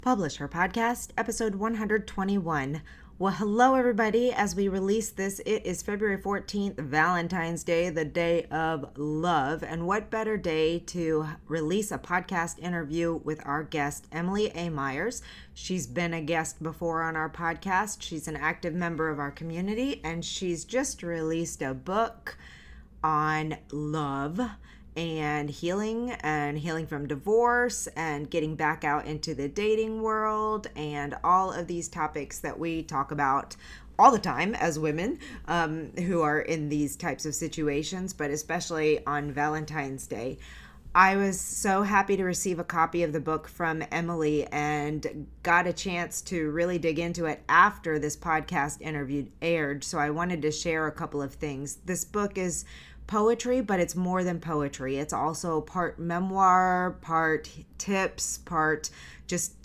Publish Her Podcast, episode 121. Well, hello, everybody. As we release this, it is February 14th, Valentine's Day, the day of love. And what better day to release a podcast interview with our guest, Emily A. Myers. She's been a guest before on our podcast. She's an active member of our community, and she's just released a book on love and healing from divorce and getting back out into the dating world and all of these topics that we talk about all the time as women who are in these types of situations, but especially on Valentine's Day. I was so happy to receive a copy of the book from Emily and got a chance to really dig into it after this podcast interview aired. So I wanted to share a couple of things. This book is poetry, but it's more than poetry. It's also part memoir, part tips, part just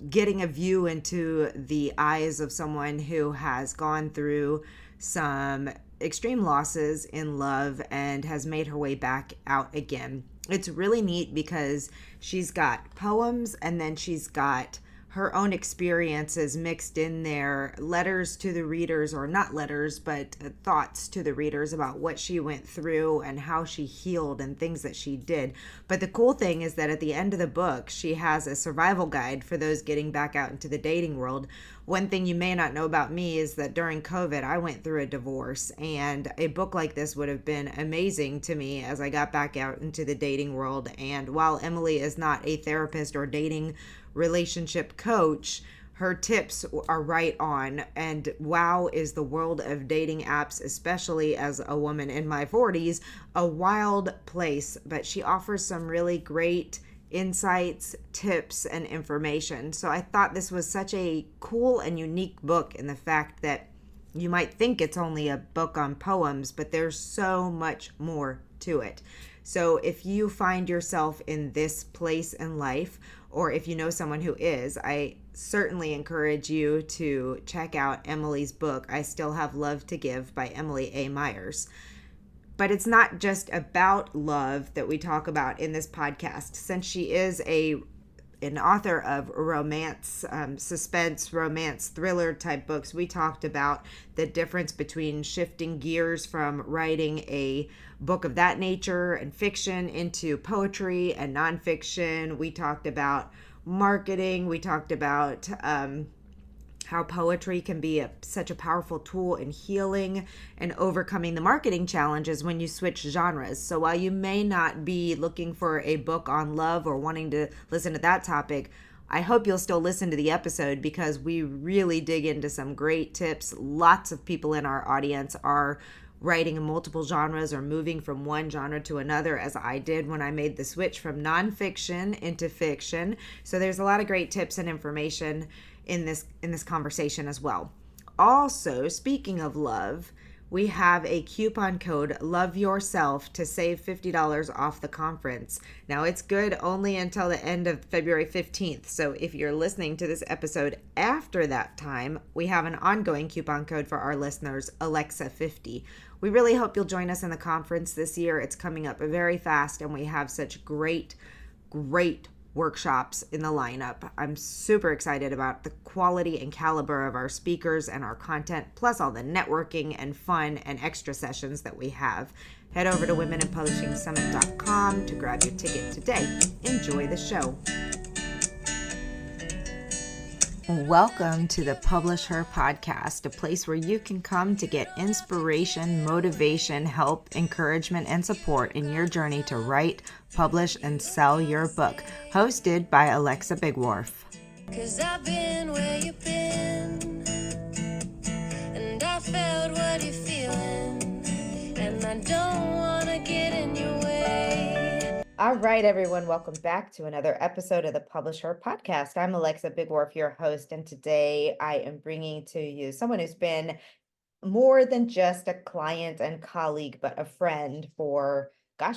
getting a view into the eyes of someone who has gone through some extreme losses in love and has made her way back out again. It's really neat because she's got poems and then she's got her own experiences mixed in there, letters to the readers, or not letters, but thoughts to the readers about what she went through and how she healed and things that she did. But the cool thing is that at the end of the book, she has a survival guide for those getting back out into the dating world. One thing you may not know about me is that during COVID, I went through a divorce, and a book like this would have been amazing to me as I got back out into the dating world. And while Emily is not a therapist or dating relationship coach, her tips are right on. And wow, is the world of dating apps, especially as a woman in my 40s, a wild place. But she offers some really great insights, tips, and information. So I thought this was such a cool and unique book in the fact that you might think it's only a book on poems, but there's so much more to it. So if you find yourself in this place in life, or if you know someone who is, I certainly encourage you to check out Emily's book, I Still Have Love to Give by Emily A. Myers. But it's not just about love that we talk about in this podcast. Since she is an author of romance, suspense, romance, thriller type books, we talked about the difference between shifting gears from writing a book of that nature and fiction into poetry and nonfiction. We talked about marketing. We talked about how poetry can be such a powerful tool in healing and overcoming the marketing challenges when you switch genres. So while you may not be looking for a book on love or wanting to listen to that topic, I hope you'll still listen to the episode because we really dig into some great tips. Lots of people in our audience are writing in multiple genres or moving from one genre to another, as I did when I made the switch from nonfiction into fiction. So there's a lot of great tips and information in this conversation as well. Also, speaking of love, we have a coupon code Love Yourself to save $50 off the conference. Now it's good only until the end of February 15th. So if you're listening to this episode after that time, we have an ongoing coupon code for our listeners, Alexa 50. We really hope you'll join us in the conference this year. It's coming up very fast and we have such great workshops in the lineup. I'm super excited about the quality and caliber of our speakers and our content, plus all the networking and fun and extra sessions that we have. Head over to womenandpublishingsummit.com to grab your ticket today. Enjoy the show. Welcome to the Publish Her Podcast, a place where you can come to get inspiration, motivation, help, encouragement, and support in your journey to write, publish, and sell your book. Hosted by Alexa Bigwarfe. 'Cause I've been where you've been, and I felt what you're feeling, and I don't want to get in your way. All right, everyone, welcome back to another episode of the Publish Her Podcast. I'm Alexa Bigwarfe, your host, and today I am bringing to you someone who's been more than just a client and colleague, but a friend for,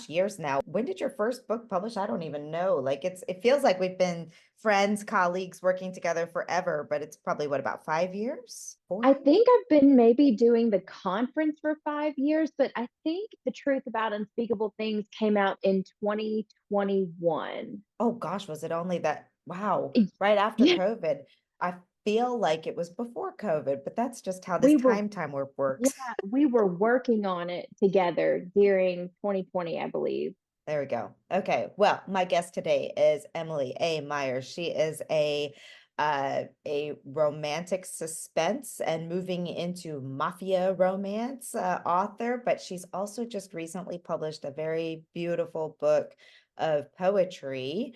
years now. When did your first book publish? I don't even know. Like it feels like we've been friends, colleagues, working together forever, but it's probably about 5 years? 4 I years? think I've been maybe doing the conference for 5 years, but I think The Truth About Unspeakable Things came out in 2021. Oh gosh, was it only Wow, Y- right after Yeah, COVID. I feel like it was before COVID, but that's just how this we were time warp yeah, works. we were working on it together during 2020, I believe. There we go. Okay. Well, my guest today is Emily A. Myers. She is a romantic suspense and moving into mafia romance author, but she's also just recently published a very beautiful book of poetry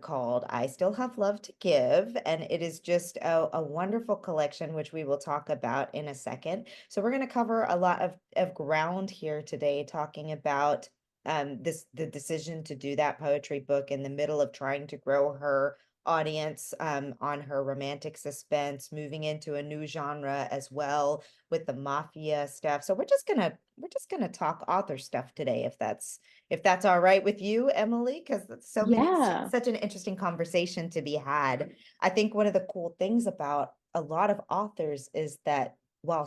called I Still Have Love to Give. And it is just a wonderful collection, which we will talk about in a second. So we're going to cover a lot of ground here today, talking about the decision to do that poetry book in the middle of trying to grow her audience on her romantic suspense, moving into a new genre as well with the mafia stuff. So we're just gonna talk author stuff today, if that's all right with you, Emily, because Yeah. such an interesting conversation to be had. I think one of the cool things about a lot of authors is that while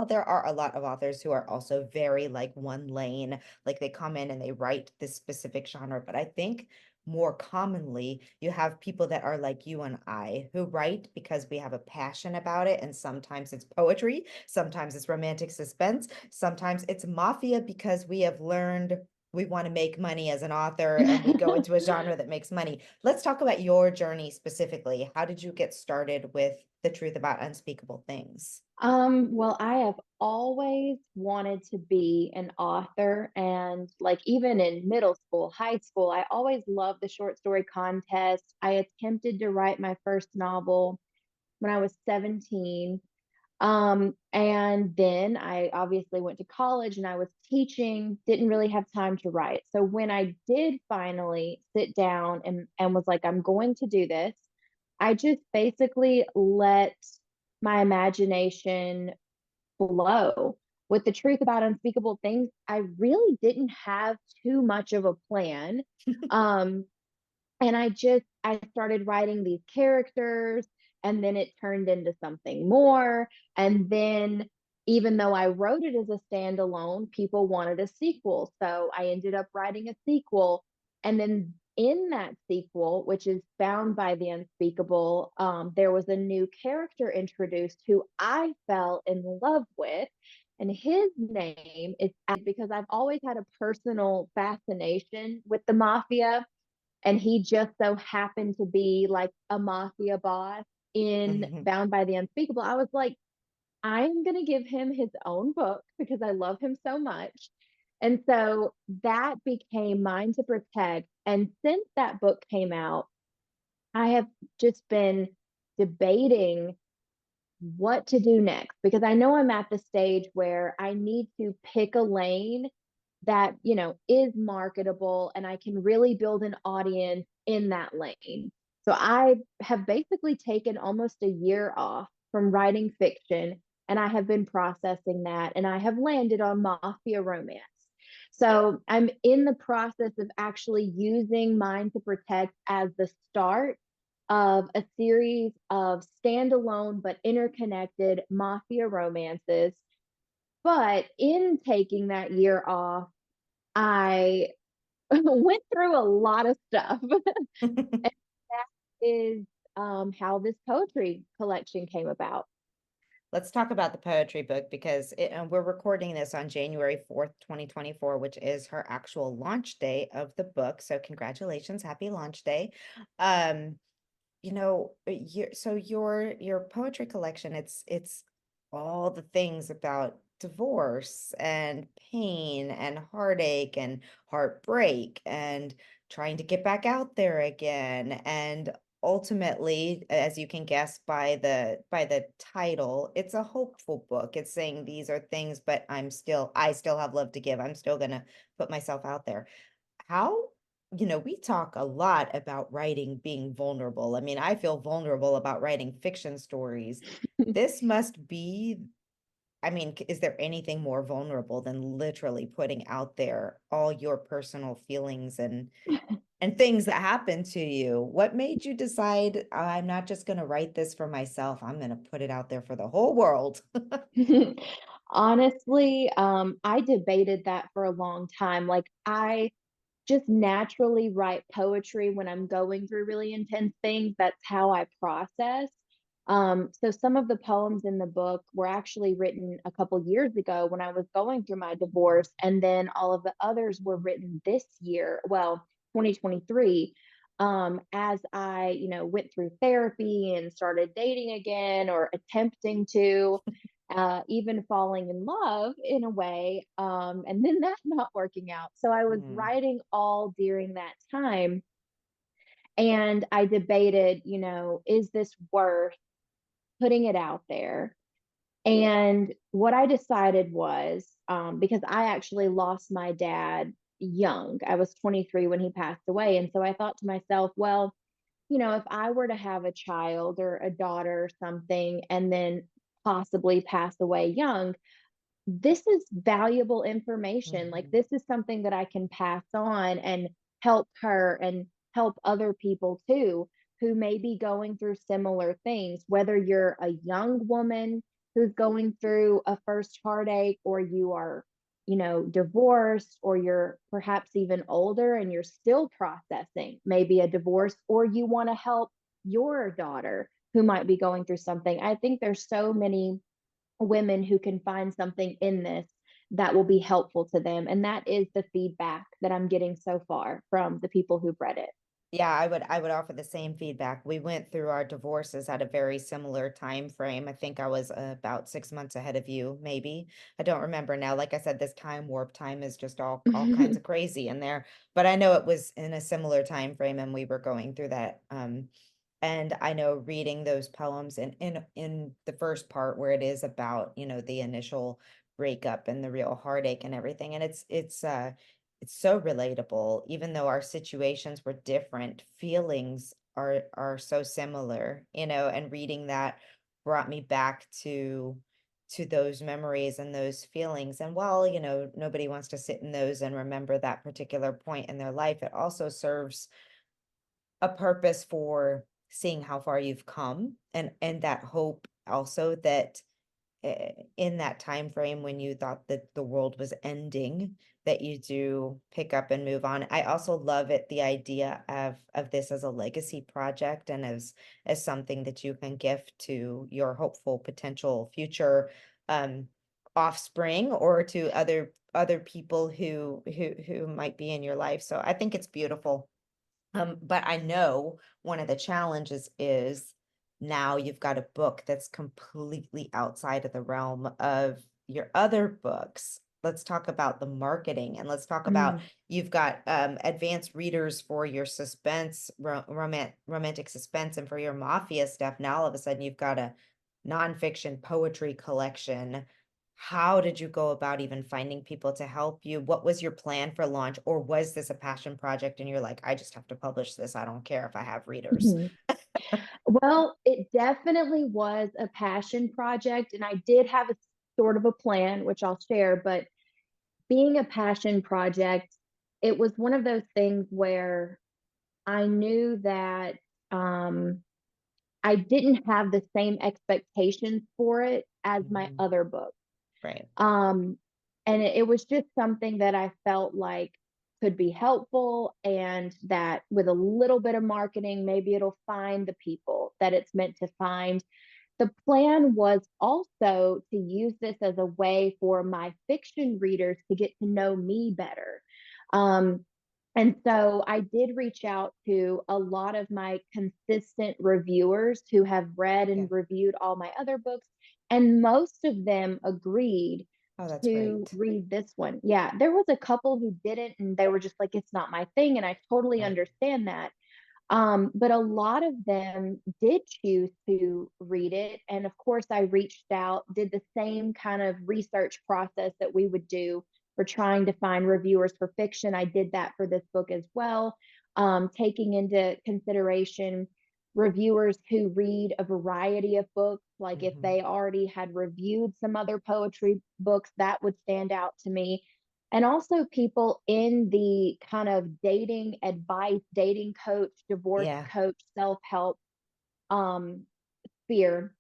there are a lot of authors who are also very like one lane, like they come in and they write this specific genre, but I think more commonly you have people that are like you and I who write because we have a passion about it, and sometimes it's poetry, sometimes it's romantic suspense, sometimes it's mafia because we have learned we want to make money as an author and we go into a genre that makes money. Let's talk about your journey specifically. How did you get started with The Truth About Unspeakable Things? Well, I have always wanted to be an author, and like even in middle school, high school, I always loved the short story contest. I attempted to write my first novel when I was 17. And then I obviously went to college and I was teaching, didn't really have time to write. So when I did finally sit down and was like, I'm going to do this, I just basically let my imagination flow. With the truth about unspeakable things, I really didn't have too much of a plan. Um, and I started writing these characters, and then it turned into something more. And then even though I wrote it as a standalone, people wanted a sequel, so I ended up writing a sequel. And then in that sequel, which is Bound by the Unspeakable, there was a new character introduced who I fell in love with, and his name is because I've always had a personal fascination with the mafia, and he just so happened to be like a mafia boss in Bound by the Unspeakable. I was like, I'm going to give him his own book because I love him so much. And so that became Mine to Protect. And since that book came out, I have just been debating what to do next because I know I'm at the stage where I need to pick a lane that, is marketable and I can really build an audience in that lane. So I have basically taken almost a year off from writing fiction, and I have been processing that, and I have landed on mafia romance. So I'm in the process of actually using Mine to Protect as the start of a series of standalone but interconnected mafia romances. But in taking that year off, I went through a lot of stuff. And that is how this poetry collection came about. Let's talk about the poetry book because we're recording this on January 4th, 2024, which is her actual launch day of the book. So congratulations, happy launch day. Um, your poetry collection, it's all the things about divorce and pain and heartache and heartbreak and trying to get back out there again. And ultimately, as you can guess by the title, it's a hopeful book. It's saying these are things, but I still have love to give. I'm still gonna put myself out there. How, we talk a lot about writing being vulnerable. I mean, I feel vulnerable about writing fiction stories. This must be, I mean, is there anything more vulnerable than literally putting out there all your personal feelings and things that happen to you? What made you decide, I'm not just going to write this for myself, I'm going to put it out there for the whole world? Honestly, I debated that for a long time. Like, I just naturally write poetry when I'm going through really intense things. That's how I process. So some of the poems in the book were actually written a couple years ago when I was going through my divorce, and then all of the others were written this year, well, 2023, as I, went through therapy and started dating again or attempting to, even falling in love in a way, and then that not working out. So I was Mm. writing all during that time, and I debated, is this worth putting it out there? And what I decided was, because I actually lost my dad young, I was 23 when he passed away. And so I thought to myself, well, if I were to have a child or a daughter or something and then possibly pass away young, this is valuable information. Like, Mhm. this is something that I can pass on and help her and help other people too who may be going through similar things, whether you're a young woman who's going through a first heartache, or you are, divorced, or you're perhaps even older and you're still processing maybe a divorce, or you want to help your daughter who might be going through something. I think there's so many women who can find something in this that will be helpful to them. And that is the feedback that I'm getting so far from the people who've read it. Yeah, I would offer the same feedback. We went through our divorces at a very similar time frame. I think I was about 6 months ahead of you, maybe. I don't remember now. Like I said, this time warp time is just all kinds of crazy in there. But I know it was in a similar time frame, and we were going through that. And I know reading those poems in the first part where it is about, the initial breakup and the real heartache and everything. And it's so relatable, even though our situations were different, feelings are so similar, and reading that brought me back to those memories and those feelings. And while, nobody wants to sit in those and remember that particular point in their life, it also serves a purpose for seeing how far you've come, and that hope also that in that time frame when you thought that the world was ending, that you do pick up and move on. I also love it, the idea of this as a legacy project, and as something that you can gift to your hopeful potential future um offspring, or to other people who might be in your life. So I think it's beautiful. But I know one of the challenges is now you've got a book that's completely outside of the realm of your other books. Let's talk about the marketing, and let's talk about, Mm. you've got advanced readers for your suspense, romantic suspense, and for your mafia stuff. Now all of a sudden you've got a nonfiction poetry collection. How did you go about even finding people to help you? What was your plan for launch? Or was this a passion project and you're like, I just have to publish this. I don't care if I have readers. Mhm. Well, it definitely was a passion project, and I did have a sort of a plan, which I'll share. But being a passion project, it was one of those things where I knew that, um, I didn't have the same expectations for it as my Mhm. other books. Right. Um, and it was just something that I felt like could be helpful, and that with a little bit of marketing, maybe it'll find the people that it's meant to find. The plan was also to use this as a way for my fiction readers to get to know me better. Um, and so I did reach out to a lot of my consistent reviewers who have read Yeah. and reviewed all my other books, and most of them agreed Oh, that's to great. read this one. Yeah, there was a couple who didn't, and they were just like, it's not my thing. And I totally Right. understand that. But a lot of them did choose to read it. And of course, I reached out, did the same kind of research process that we would do for trying to find reviewers for fiction. I did that for this book as well, taking into consideration reviewers who read a variety of books. Like, if Hmm. they already had reviewed some other poetry books, that would stand out to me. And also people in the kind of dating advice, dating coach, divorce Yeah. coach, self-help um sphere.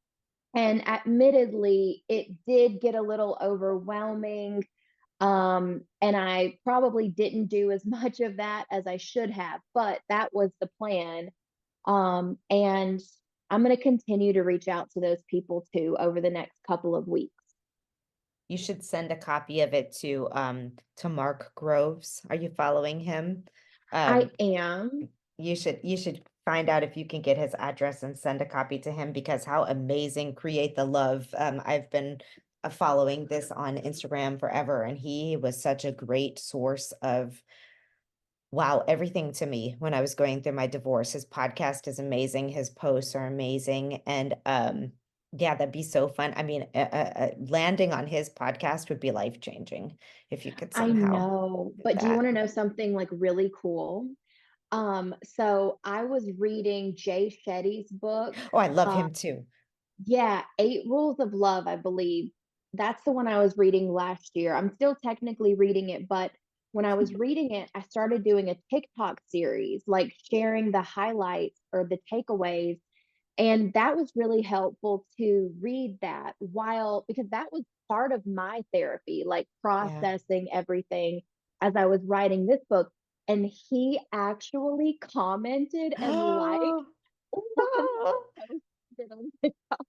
And admittedly, it did get a little overwhelming. And I probably didn't do as much of that as I should have, but that was the plan. And I'm going to continue to reach out to those people too over the next couple of weeks. You should send a copy of it to Mark Groves. Are you following him? I Um, am. you should find out if you can get his address and send a copy to him because how amazing Create the Love. I've been following this on Instagram forever, and he was such a great source of wow, everything to me when I was going through my divorce. His podcast is amazing, his posts are amazing, and, yeah, that'd be so fun. I mean, landing on his podcast would be life-changing if you could I somehow know. do But do you that. want to know something like really cool? So I was reading Jay Shetty's book. Oh, I love Uh, him too. yeah, Eight Rules of Love, I believe. That's the one I was reading last year. I'm still technically reading it, but when I was reading it, I started doing a TikTok series, like sharing the highlights or the takeaways. And that was really helpful to read that while, because that was part of my therapy, like Yeah. processing everything as I was writing this book. And he actually commented and liked one posted on TikTok.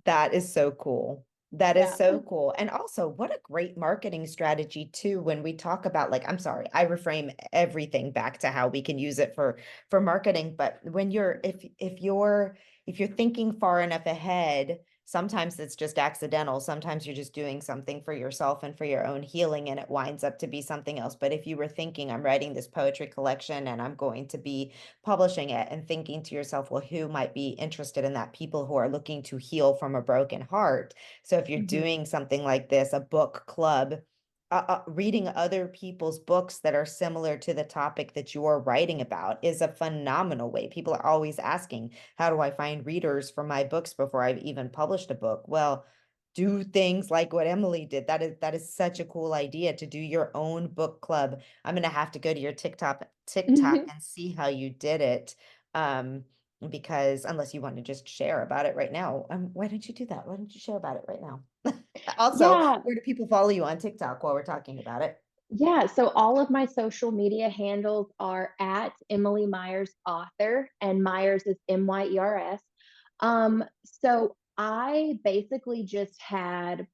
That is so cool. That is Yeah. so cool. And also, what a great marketing strategy too when we talk about like I'm sorry, I reframe everything back to how we can use it for marketing, but when you're if you're thinking far enough ahead, sometimes it's just accidental. Sometimes you're just doing something for yourself and for your own healing and it winds up to be something else. But if you were thinking I'm writing this poetry collection and I'm going to be publishing it and thinking to yourself, well, who might be interested in that? People who are looking to heal from a broken heart. So if you're Mhm. doing something like this, a book club, reading other people's books that are similar to the topic that you're writing about is a phenomenal way. People are always asking, how do I find readers for my books before I've even published a book? Well, do things like what Emily did. That is such a cool idea to do your own book club. I'm gonna have to go to your TikTok and see how you did it. Um, because unless you want to just share about it right now, why don't you do that? Why don't you share about it right now? Also, Yeah. where do people follow you on TikTok while we're talking about it? Yeah. So all of my social media handles are at Emily Myers author, and Myers is Myers. So I basically just had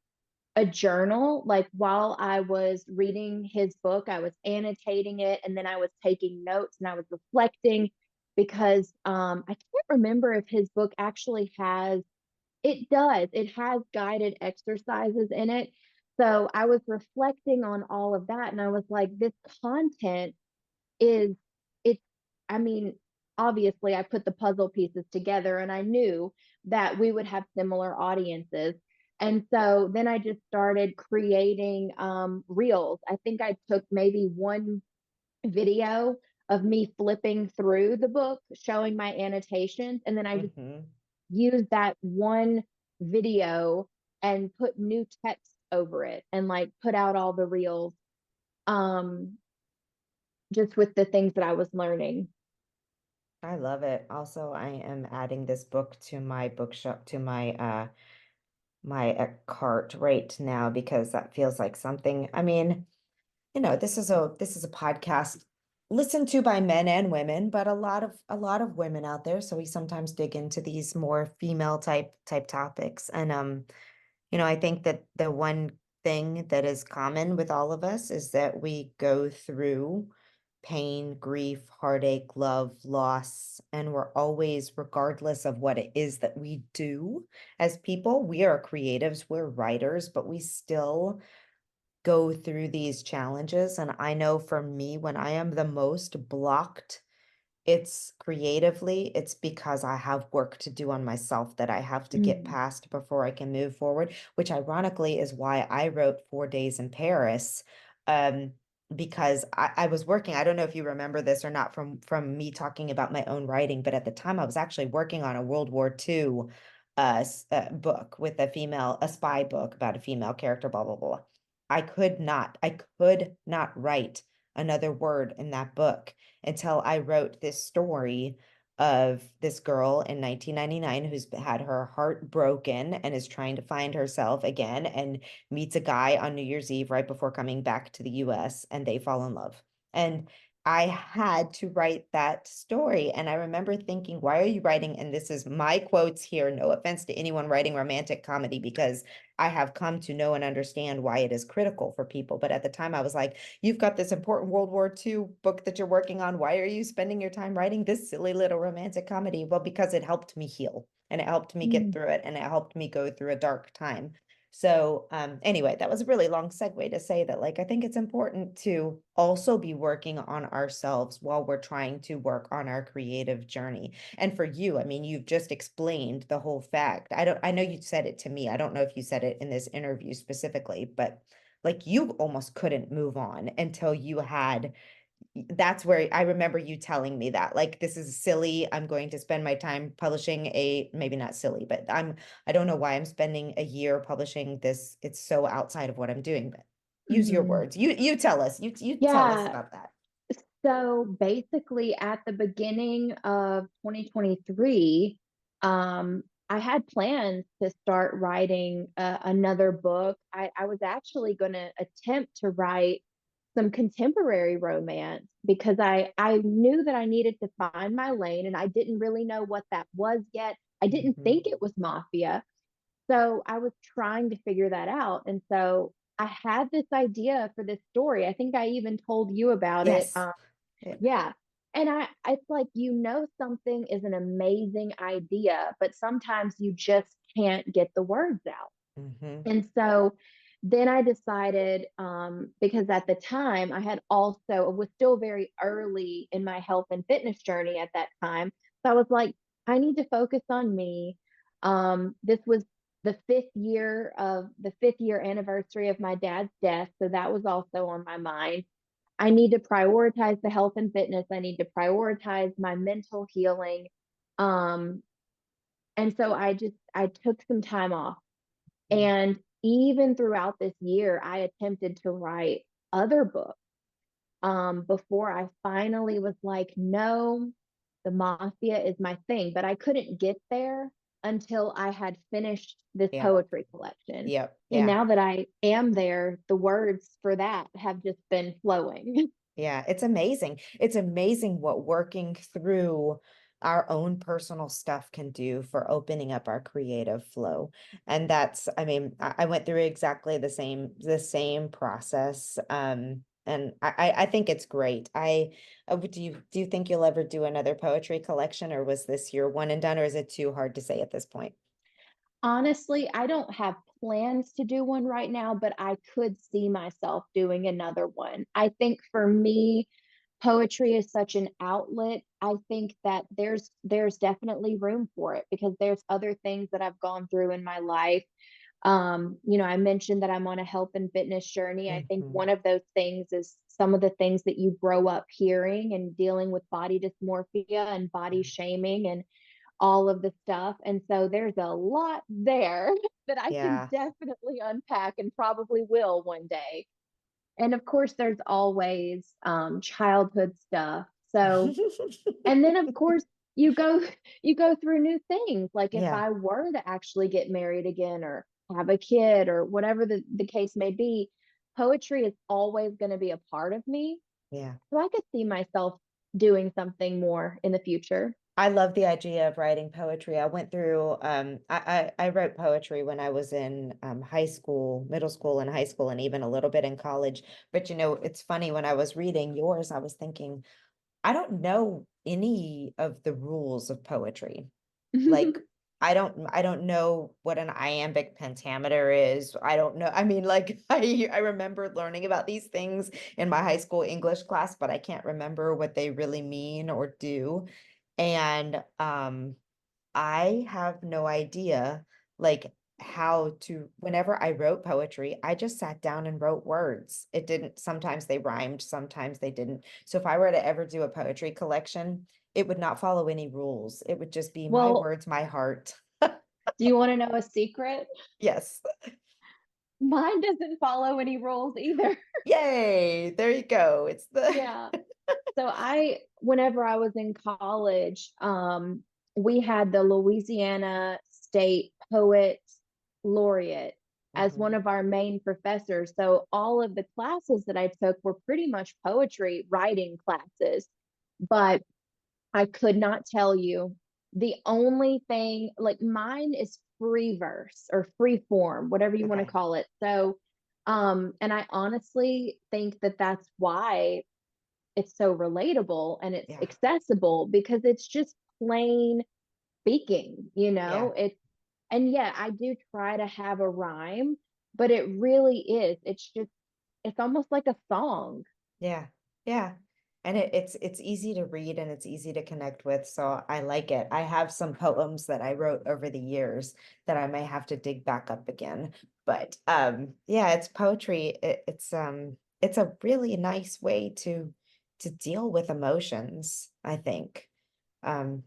a journal. Like while I was reading his book, I was annotating it and then I was taking notes and I was reflecting because I can't remember if his book actually has it does. It has guided exercises in it. So I was reflecting on all of that and I was like, this content is it's I mean, obviously I put the puzzle pieces together and I knew that we would have similar audiences. And so then I just started creating reels. I think I took maybe one video of me flipping through the book, showing my annotations, and then I just Hmm. used that one video and put new text over it and like put out all the reels um just with the things that I was learning. I love it. Also, I am adding this book to my bookshop to my cart right now because that feels like something. I mean, this is a podcast listened to by men and women, but a lot of women out there. So we sometimes dig into these more female type topics. And I think that the one thing that is common with all of us is that we go through pain, grief, heartache, love, loss, and we're always, regardless of what it is that we do as people, we are creatives, we're writers, but we still go through these challenges. And I know for me, when I am the most blocked, it's creatively, it's because I have work to do on myself that I have to get Mm. past before I can move forward, which ironically is why I wrote 4 Days in Paris. Um, because I was working, I don't know if you remember this or not from me talking about my own writing, but at the time I was actually working on a World War II book with a spy book about a female character, blah, blah, blah. I could not write another word in that book until I wrote this story of this girl in 1999 who's had her heart broken and is trying to find herself again and meets a guy on New Year's Eve right before coming back to the US and they fall in love. And I had to write that story. And I remember thinking, why are you writing? And this is my quotes here. No offense to anyone writing romantic comedy, because I have come to know and understand why it is critical for people. But at the time, I was like, you've got this important World War II book that you're working on. Why are you spending your time writing this silly little romantic comedy? Well, because it helped me heal and it helped me get Mm, through it and it helped me go through a dark time. So, anyway, that was a really long segue to say that, like, I think it's important to also be working on ourselves while we're trying to work on our creative journey. And for you, I mean, you've just explained the whole fact. I know you said it to me. I don't know if you said it in this interview specifically, but like you almost couldn't move on until you had that's where I remember you telling me that, like, "This is silly, I'm going to spend my time publishing a" maybe not silly, but I don't know why I'm spending a year publishing this, it's so outside of what I'm doing, but use your mhm. words. You tell us, you tell us Yeah. about that. So basically, at the beginning of 2023, I had plans to start writing another book. I was actually going to attempt to write some contemporary romance because I knew that I needed to find my lane and I didn't really know what that was yet. I didn't Mhm. think it was mafia. So I was trying to figure that out. And so I had this idea for this story. I think I even told you about it. Yes. Yeah. Yeah. And it's like, something is an amazing idea, but sometimes you just can't get the words out. Mhm. And so then I decided, because at the time I had also was still very early in my health and fitness journey at that time. So I was like, I need to focus on me. This was the fifth year anniversary of my dad's death. So that was also on my mind. I need to prioritize the health and fitness. I need to prioritize my mental healing. Um, and so I took some time off Mm. and even throughout this year, I attempted to write other books before I finally was like, no, the mafia is my thing. But I couldn't get there until I had finished this Yep. poetry collection. Yep. And Yeah. now that I am there, the words for that have just been flowing. Yeah, it's amazing. It's amazing what working through our own personal stuff can do for opening up our creative flow. And that's, I mean, I went through exactly the same process. And I think it's great. Do you think you'll ever do another poetry collection, or was this your one and done, or is it too hard to say at this point? Honestly, I don't have plans to do one right now, but I could see myself doing another one. I think for me, poetry is such an outlet. I think that there's definitely room for it because there's other things that I've gone through in my life. I mentioned that I'm on a health and fitness journey. I think Hmm. one of those things is some of the things that you grow up hearing and dealing with body dysmorphia and body shaming and all of the stuff. And so there's a lot there that I can Yeah. definitely unpack and probably will one day. And of course, there's always childhood stuff. So, and then of course, you go you go through new things. Like if Yeah. I were to actually get married again or have a kid or whatever the case may be, poetry is always going to be a part of me. Yeah. So I could see myself doing something more in the future. I love the idea of writing poetry. I went through, I wrote poetry when I was in high school, middle school and high school, and even a little bit in college. But it's funny, when I was reading yours, I was thinking, I don't know any of the rules of poetry. Like, I don't know what an iambic pentameter is. I don't know. I mean, like, I remember learning about these things in my high school English class, but I can't remember what they really mean or do. And I have no idea, like, how to, whenever I wrote poetry, I just sat down and wrote words. It didn't, sometimes they rhymed, sometimes they didn't. So if I were to ever do a poetry collection, it would not follow any rules. It would just be my Well, words, my heart. do you want to know a secret? Yes. Mine doesn't follow any rules either. Yay, there you go. It's the Yeah. So whenever I was in college, we had the Louisiana State Poet Laureate as one Mhm. of our main professors. So all of the classes that I took were pretty much poetry writing classes. But I could not tell you the only thing, like mine is free verse or free form, whatever you want to Okay. call it. So, and I honestly think that that's why it's so relatable and it's Yeah. accessible because it's just plain speaking, Yeah. it's, and yeah, I do try to have a rhyme, but it really is. It's just, it's almost like a song. Yeah. Yeah. And it's easy to read and it's easy to connect with, so I like it. I have some poems that I wrote over the years that I may have to dig back up again. But yeah, it's poetry. It's a really nice way to deal with emotions, I think. Um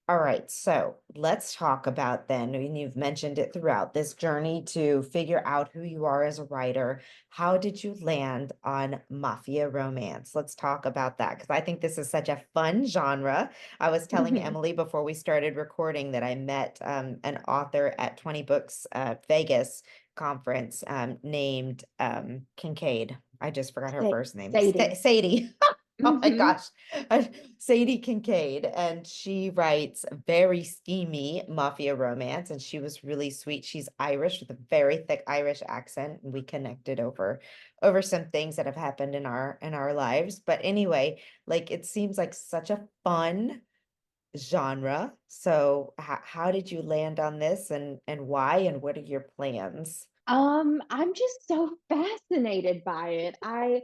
all right, so let's talk about then, and you've mentioned it throughout this journey to figure out who you are as a writer. How did you land on mafia romance? Let's talk about that because I think this is such a fun genre. I was telling Mhm. Emily before we started recording that I met an author at 20 Books Vegas conference named Kincaid. I just forgot her first name. Sadie. Sadie. Oh my Hmm. gosh. Sadie Kincaid, and she writes very steamy mafia romance, and she was really sweet. She's Irish with a very thick Irish accent, and we connected over some things that have happened in our lives. But anyway, like it seems like such a fun genre. So how did you land on this and why and what are your plans? I'm just so fascinated by it. I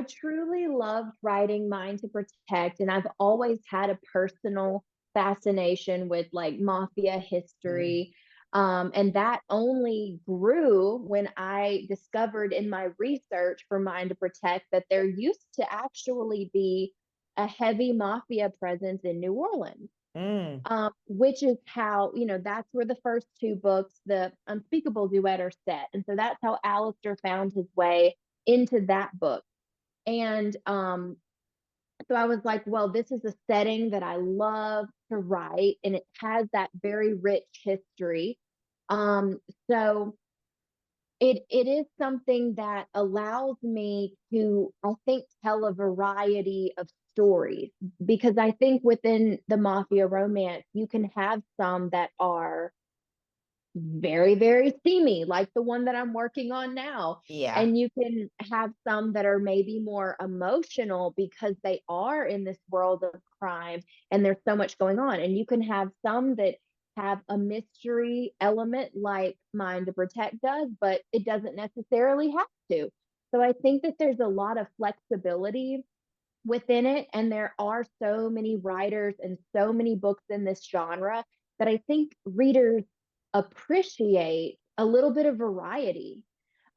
truly loved writing Mind to Protect, and I've always had a personal fascination with like mafia Mm, history. And that only grew when I discovered in my research for Mind to Protect that there used to actually be a heavy mafia presence in New Orleans, mm, which is how, that's where the first two books, the Unspeakable Duet, are set. And so that's how Alistair found his way into that book. And so I was like, well, this is a setting that I love to write, and it has that very rich history. So it is something that allows me to, I think, tell a variety of stories, because I think within the mafia romance you can have some that are very, very steamy, like the one that I'm working on now. yeah, And you can have some that are maybe more emotional because they are in this world of crime and there's so much going on. And you can have some that have a mystery element like Mind to Protect does, but it doesn't necessarily have to. So I think that there's a lot of flexibility within it. And there are so many writers and so many books in this genre that I think readers appreciate a little bit of variety.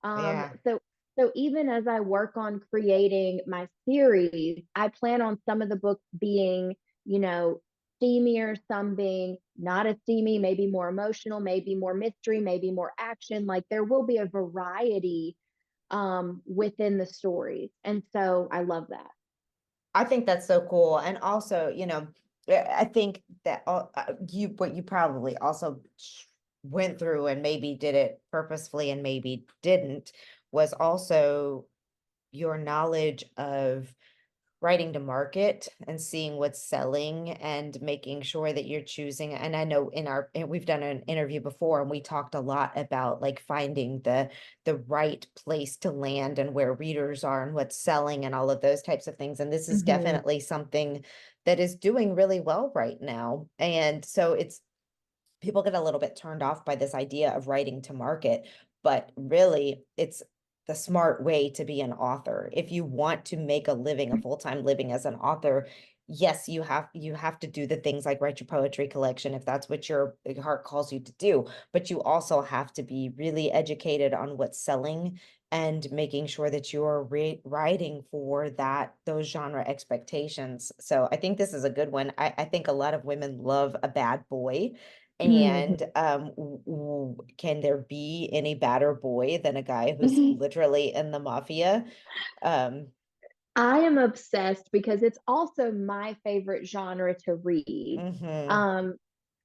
Um, yeah. so so even as I work on creating my series, I plan on some of the books being, steamier, some being not as steamy, maybe more emotional, maybe more mystery, maybe more action. Like there will be a variety within the stories. And so I love that. I think that's so cool. And also, I think that you what you probably also went through and maybe did it purposefully and maybe didn't was also your knowledge of writing to market and seeing what's selling and making sure that you're choosing. And I know we've done an interview before and we talked a lot about like finding the right place to land and where readers are and what's selling and all of those types of things. And this is Mhm. definitely something that is doing really well right now. And so it's people get a little bit turned off by this idea of writing to market, but really it's the smart way to be an author. If you want to make a living, a full-time living as an author, yes, you have to do the things like write your poetry collection if that's what your heart calls you to do, but you also have to be really educated on what's selling and making sure that you're writing for those genre expectations. So I think this is a good one. I think a lot of women love a bad boy And Mhm. can there be any badder boy than a guy who's literally in the mafia? Um, I am obsessed because it's also my favorite genre to read. hmm Um,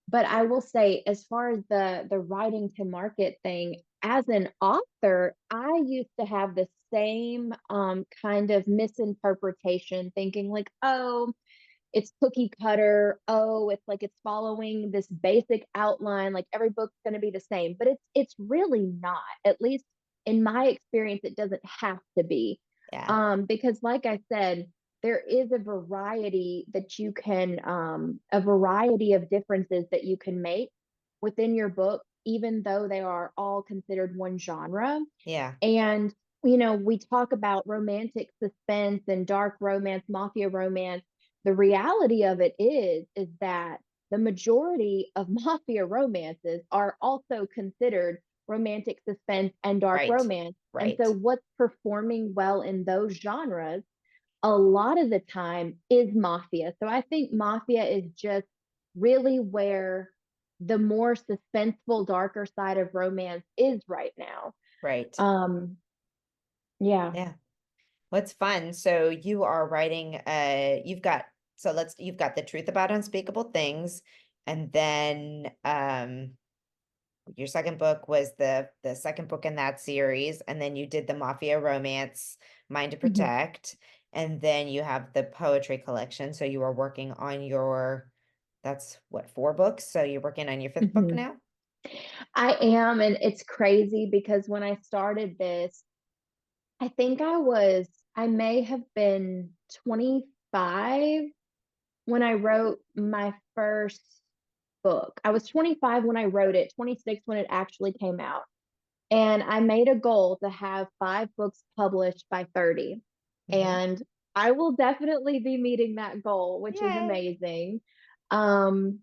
but I will say, as far as the writing to market thing, as an author, I used to have the same kind of misinterpretation, thinking like, oh, it's cookie cutter. Oh, it's like it's following this basic outline, like every book's going to be the same, but it's really not. At least in my experience, it doesn't have to be. yeah, Because like I said, there is a variety that you can a variety of differences that you can make within your book, even though they are all considered one genre. yeah, And we talk about romantic suspense and dark romance, mafia romance. The reality of it is that the majority of mafia romances are also considered romantic suspense and dark right, romance. And so right, what's performing well in those genres a lot of the time is mafia. So I think mafia is just really where the more suspenseful, darker side of romance is right now. right. Um, yeah. Yeah. What's fun? So you are writing, you've got The Truth About Unspeakable Things, and then your second book was the second book in that series, and then you did the mafia romance, Mind to Mhm. Protect, and then you have the poetry collection. So you are working on your, that's what, four books? So you're working on your fifth book Mhm. now? I am, and it's crazy because when I started this, I think I may have been 25 when I wrote my first book. I was 25 when I wrote it, 26 when it actually came out. And I made a goal to have 5 books published by 30. Hmm. And I will definitely be meeting that goal, which is Yay. amazing. Um,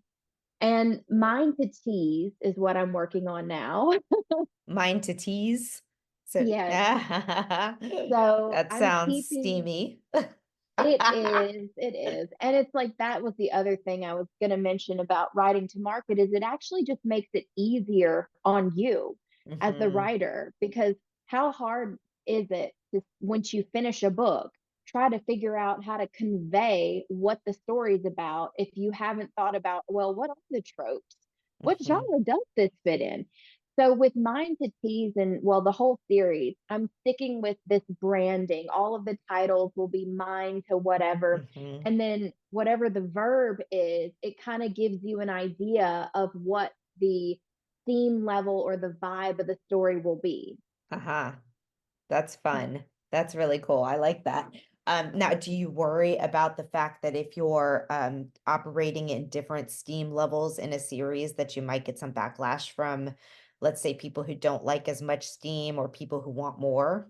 and Mine to Tease is what I'm working on now. Mind to Tease. So Yes. So that I'm sounds keeping steamy. it is. And it's like that was the other thing I was going to mention about writing to market is it actually just makes it easier on you as the Hmm. writer because how hard is it to once you finish a book try to figure out how to convey what the story's about if you haven't thought about well what are the tropes? What Hmm. genre does this fit in? So with Mind to Tease and well, the whole series, I'm sticking with this branding. All of the titles will be mine to whatever. Hmm. And then whatever the verb is, it kind of gives you an idea of what the theme level or the vibe of the story will be. Uh-huh. That's fun. That's really cool. I like that. Now, do you worry about the fact that if you're operating in different steam levels in a series that you might get some backlash from, let's say, people who don't like as much steam or people who want more?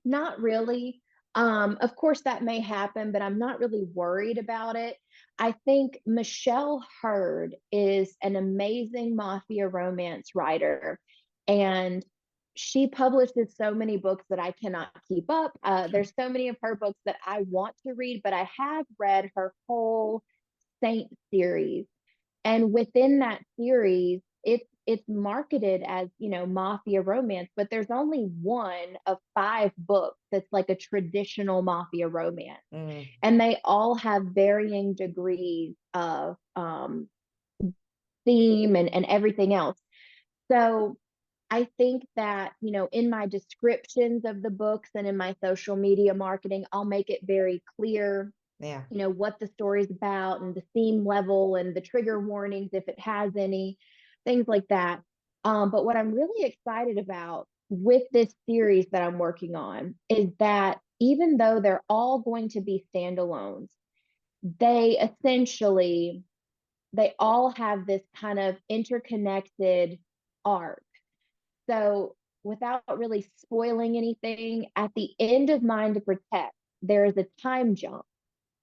Not really. Of course, that may happen, but I'm not really worried about it. I think Michelle Hurd is an amazing mafia romance writer, and she publishes so many books that I cannot keep up. There's so many of her books that I want to read, but I have read her whole Saint series. And within that series, it's marketed as, mafia romance, but there's only one of 5 books that's like a traditional mafia romance. Mm, And they all have varying degrees of theme and everything else. So I think that, in my descriptions of the books and in my social media marketing, I'll make it very clear yeah. what the story's about and the theme level and the trigger warnings if it has any, things like that. But what I'm really excited about with this series that I'm working on is that even though they're all going to be standalones, they essentially they all have this kind of interconnected arc. So without really spoiling anything, at the end of Mind to Protect, there is a time jump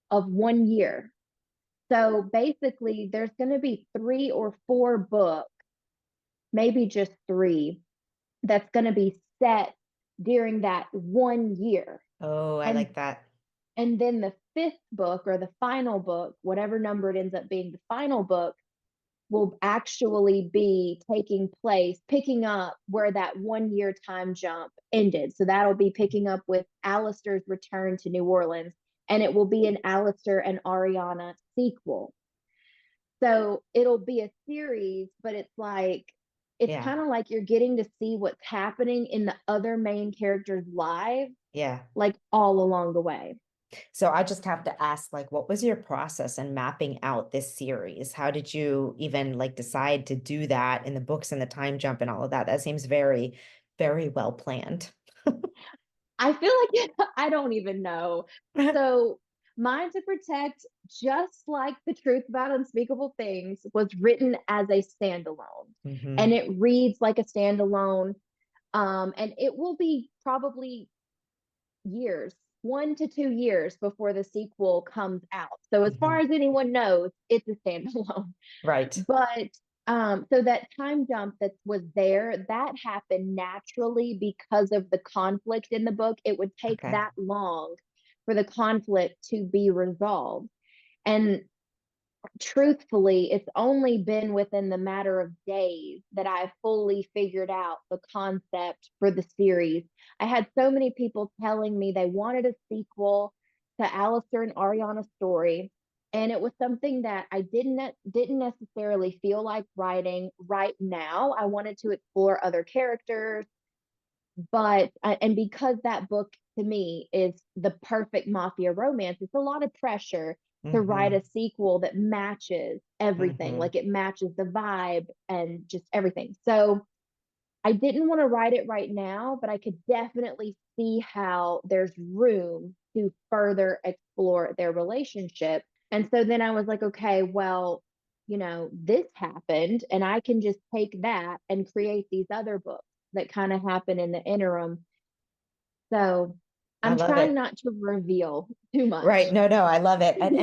of 1 year. So basically, there's going to be 3 or 4 books, maybe just three, that's going to be set during that 1 year. Oh, I And like that. and then the fifth book or the final book, whatever number it ends up being, the final book will actually be taking place, picking up where that 1 year time jump ended. So that'll be picking up with Alistair's return to New Orleans, and it will be an Alistair and Ariana sequel. So it'll be a series, but it's Yeah. kind of like you're getting to see what's happening in the other main characters' lives, Yeah. like all along the way. So I just have to ask, like, what was your process in mapping out this series? How did you even like decide to do that in the books and the time jump and all of that? That seems very, very well planned. I feel like I don't even know. So, Mine to Protect, just like The Truth About Unspeakable Things, was written as a standalone. And Hmm. it reads like a standalone. And it will be probably years, 1 to 2 years before the sequel comes out. So, as far Hmm. as anyone knows, it's a standalone. Right. But so that time jump that was there, that happened naturally because of the conflict in the book. It would take Okay. that long for the conflict to be resolved. And truthfully, it's only been within the matter of days that I fully figured out the concept for the series. I had so many people telling me they wanted a sequel to Alistair and Ariana's story. And it was something that I didn't necessarily feel like writing right now. I wanted to explore other characters, but and because that book to me is the perfect mafia romance, it's a lot of pressure to write Hmm. a sequel that matches everything, Hmm. like it matches the vibe and just everything. So I didn't want to write it right now, but I could definitely see how there's room to further explore their relationship. And so then I was like, okay, well, this happened, and I can just take that and create these other books that kind of happen in the interim. So I I'm love trying it. not to reveal too Right. much. No, no, I love it. And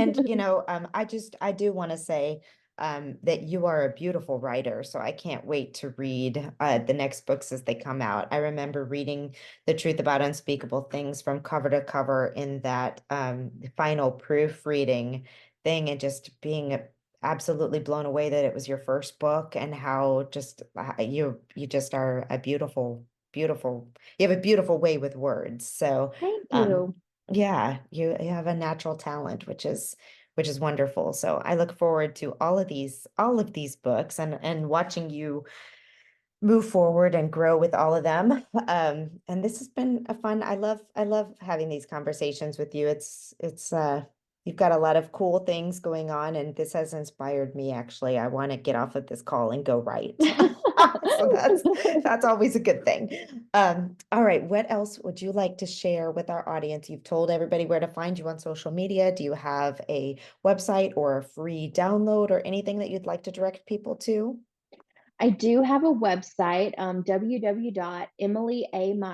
I do want to say that you are a beautiful writer. So I can't wait to read the next books as they come out. I remember reading The Truth About Unspeakable Things from cover to cover in that final proofreading thing and just being absolutely blown away that it was your first book and how just you just are a beautiful, beautiful, you have a beautiful way with words. So Thank um you. yeah, you have a natural talent, which is wonderful. So I look forward to all of these books and watching you move forward and grow with all of them. And this has been a fun. I love having these conversations with you. It's you've got a lot of cool things going on, and this has inspired me actually. I want to get off of this call and go write. So that's always a good thing. All right, what else would you like to share with our audience? You've told everybody where to find you on social media. Do you have a website or a free download or anything that you'd like to direct people to? I do have a website,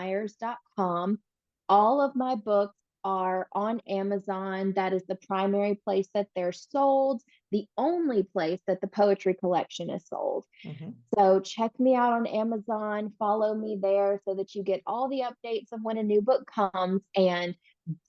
www.emilyamyers.com. All of my books are on Amazon. That is the primary place that they're sold, the only place that the poetry collection is sold. Mhm. So check me out on Amazon, follow me there so that you get all the updates of when a new book comes. And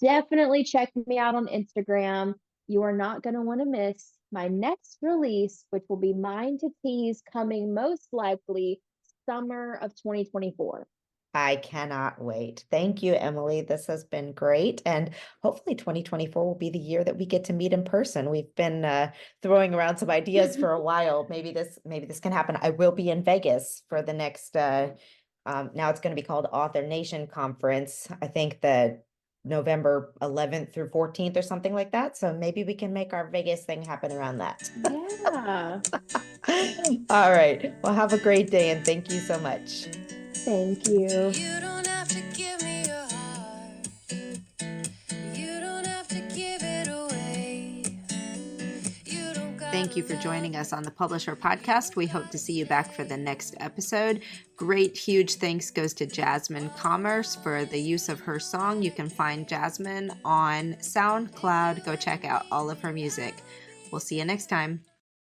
definitely check me out on Instagram. You are not going to want to miss my next release, which will be Mine to Tease, coming most likely summer of 2024. I cannot wait. Thank you, Emily. This has been great. And hopefully 2024 will be the year that we get to meet in person. We've been throwing around some ideas for a while. Maybe this can happen. I will be in Vegas for the next now it's going to be called Author Nation Conference. I think that November 11th through 14th or something like that. So maybe we can make our Vegas thing happen around that. Yeah. All right. Well, have a great day and thank you so much. Thank you. You don't have to give me your heart. You don't have to give it away. You don't Thank you for joining us on the Publisher Podcast. We hope to see you back for the next episode. Great, huge thanks goes to Jasmine Commerce for the use of her song. You can find Jasmine on SoundCloud. Go check out all of her music. We'll see you next time.